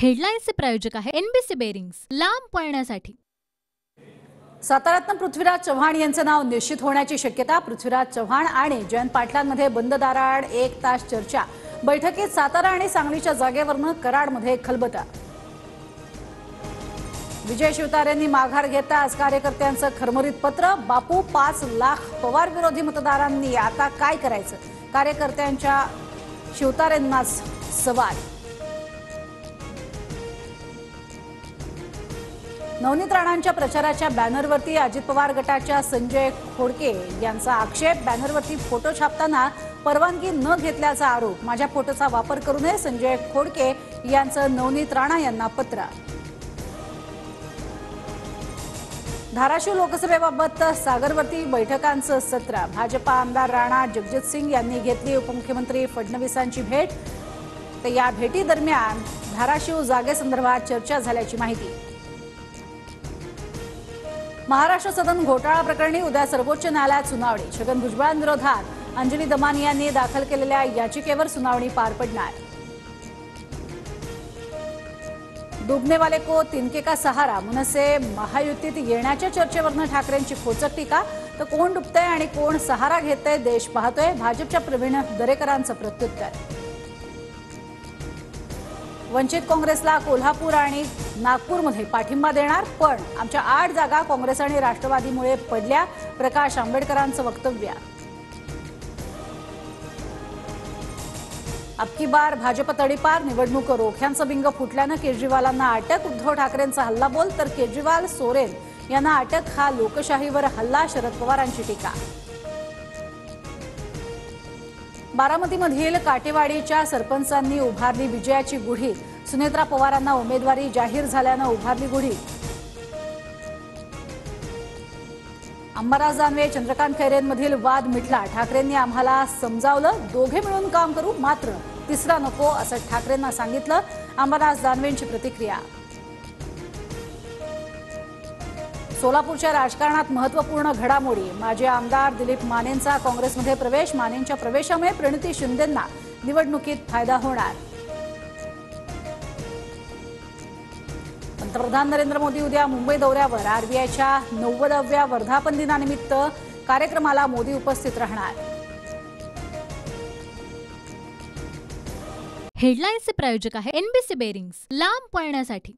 हेडलाईन्सचे प्रायोजक आहे NBC bearings, लांब पळण्यासाठी। साताऱ्यातून पृथ्वीराज चव्हाण यांचे नाव निश्चित होण्याची शक्यता। पृथ्वीराज चव्हाण आणि जयंत पाटलांमध्ये बंद दाराआड 1 तास चर्चा। बैठकीत सातारा आणि सांगलीच्या जागेवरनं कराडमध्ये खलबतं। विजय शिवतारेंनी माघार घेताच कार्यकर्त्यांचं खरमरीत पत्र। बापू 5 लाख पवार विरोधी मतदारांनी आता काय करायचं? कार्यकर्त्यांच्या शिवतारेंनाच सवाल। नवनीत राणांच्या प्रचाराच्या बॅनरवरती अजित पवार गटाच्या संजय खोडके यांचा आक्षेप। बॅनरवरती फोटो छापताना परवानगी न घेतल्याचा आरोप। माझ्या फोटोचा वापर करू नये, संजय खोडके यांचं नवनीत राणा यांना पत्र। धाराशिव लोकसभेबाबत सागरवरती बैठकांचं सत्र। भाजपा आमदार राणा जगजितसिंग यांनी घेतली उपमुख्यमंत्री फडणवीसांची भेट। तर या भेटीदरम्यान धाराशिव जागेसंदर्भात चर्चा झाल्याची माहिती। महाराष्ट्र सदन घोटाळा प्रकरणी उद्या सर्वोच्च न्यायालयात सुनावणी। छगन भुजबळांविरोधात अंजली दमानी यांनी दाखल केलेल्या याचिकेवर सुनावणी पार पडणार। डूबने वाले को तिनके का सहारा, मनसे महायुतीत येण्याच्या चर्चेवरनं ठाकरेंची खोचक टीका। तर कोण डुबतंय आणि कोण सहारा घेतंय देश पाहतोय, भाजपच्या प्रवीण दरेकरांचं प्रत्युत्तर। वंचित काँग्रेसला कोल्हापूर आणि नागपूरमध्ये पाठिंबा देणार, पण आमच्या 8 जागा काँग्रेस आणि राष्ट्रवादीमुळे पडल्या, प्रकाश आंबेडकरांचं वक्तव्य। अबकी बार भाजप तडीपार, निवडणूक रोख्यांचं बिंग फुटल्यानं केजरीवालांना अटक। उद्धव ठाकरेंचा हल्लाबोल, तर केजरीवाल सोरेन यांना अटक। हा लोकशाहीवर हल्ला, शरद पवारांची टीका। बारामतीमधील काटेवाडीच्या सरपंचांनी उभारली विजयाची गुढी। सुनेत्रा पवारांना उमेदवारी जाहीर झाल्यानं उभारली गुढी। अंबादास दानवे चंद्रकांत खैरेंमधील वाद मिटला। ठाकरेंनी आम्हाला समजावलं, दोघे मिळून काम करू, मात्र तिसरा नको असं ठाकरेंना सांगितलं। अंबादास दानवेंची प्रतिक्रिया। सोलापूरच्या राजकारणात महत्त्वपूर्ण घडामोडी। माजी आमदार दिलीप मानेंचा काँग्रेसमध्ये प्रवेश। मानेंच्या प्रवेशामुळे प्रणिती शिंदेंना निवडणुकीत फायदा होणार। पंतप्रधान नरेंद्र मोदी उद्या मुंबई दौऱ्यावर। आरबीआयच्या 90व्या वर्धापन दिनानिमित्त कार्यक्रमाला मोदी उपस्थित राहणार। हेडलाईन्सचे प्रायोजक आहे एनबीसी बेरिंग्स, लांब पळण्यासाठी।